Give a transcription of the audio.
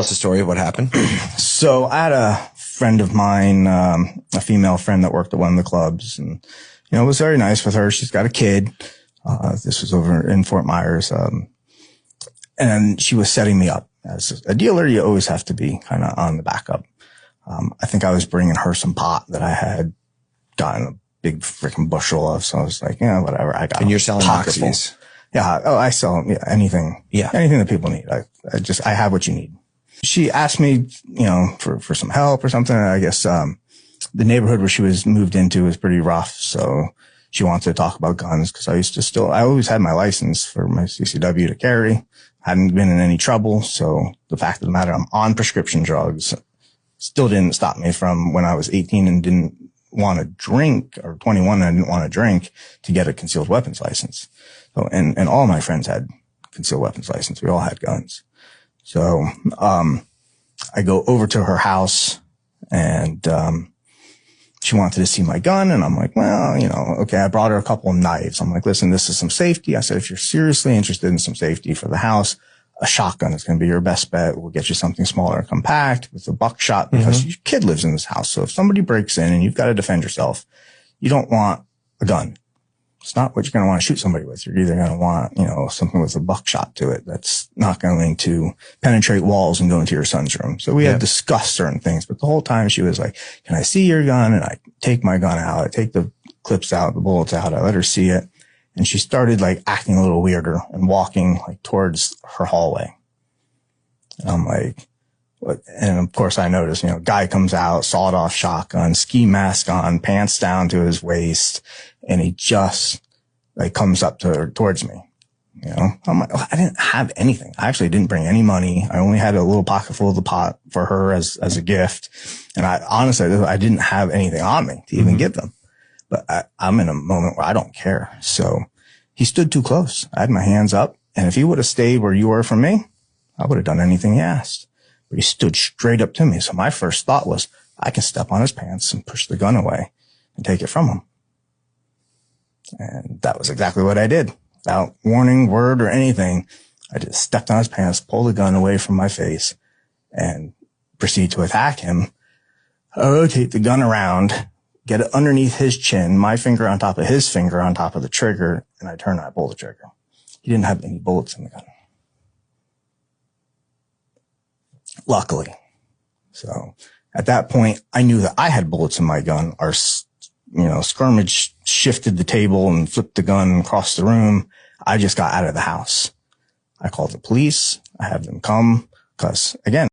Tell us the story of what happened. So I had a friend of mine, a female friend that worked at one of the clubs, and it was very nice with her. She's got a kid. This was over in Fort Myers, and she was setting me up. As a dealer, you always have to be kind of on the backup. I think I was bringing her some pot that I had gotten a big freaking bushel of. So I was like, whatever. I got. And you're selling boxes. Yeah. Oh, I sell anything. Yeah. Anything that people need. I have what you need. She asked me, for some help or something. I guess, the neighborhood where she was moved into was pretty rough. So she wanted to talk about guns because I always had my license for my CCW to carry. Hadn't been in any trouble. So the fact of the matter, I'm on prescription drugs, still didn't stop me from when I was 18 and didn't want to drink, or 21 and I didn't want to drink, to get a concealed weapons license. So, and all my friends had concealed weapons license. We all had guns. So, I go over to her house and, she wanted to see my gun. And I'm like, well, okay. I brought her a couple of knives. I'm like, listen, this is some safety. I said, if you're seriously interested in some safety for the house, a shotgun is going to be your best bet. We'll get you something smaller and compact with a buckshot because your kid lives in this house. So if somebody breaks in and you've got to defend yourself, you don't want a gun. It's not what you're going to want to shoot somebody with. You're either going to want, something with a buckshot to it that's not going to penetrate walls and go into your son's room. So we had discussed certain things, but the whole time she was like, can I see your gun? And I take my gun out. I take the clips out, the bullets out. I let her see it. And she started acting a little weirder and walking towards her hallway. And I'm like, what? And of course I noticed, guy comes out, sawed off shotgun, ski mask on, pants down to his waist. And he just comes up towards me. I'm like, I didn't have anything. I actually didn't bring any money. I only had a little pocket full of the pot for her as a gift. And I didn't have anything on me to even give them. But I'm in a moment where I don't care. So he stood too close. I had my hands up. And if he would have stayed where you were from me, I would have done anything he asked. But he stood straight up to me. So my first thought was, I can step on his pants and push the gun away and take it from him. And that was exactly what I did. Without warning, word, or anything, I just stepped on his pants, pulled the gun away from my face, and proceed to attack him. I rotate the gun around, get it underneath his chin, my finger on top of his finger on top of the trigger, and I turn and I pull the trigger. He didn't have any bullets in the gun. Luckily. So at that point, I knew that I had bullets in my gun. Our skirmish shifted the table and flipped the gun across the room. I just got out of the house. I called the police. I had them come because, again,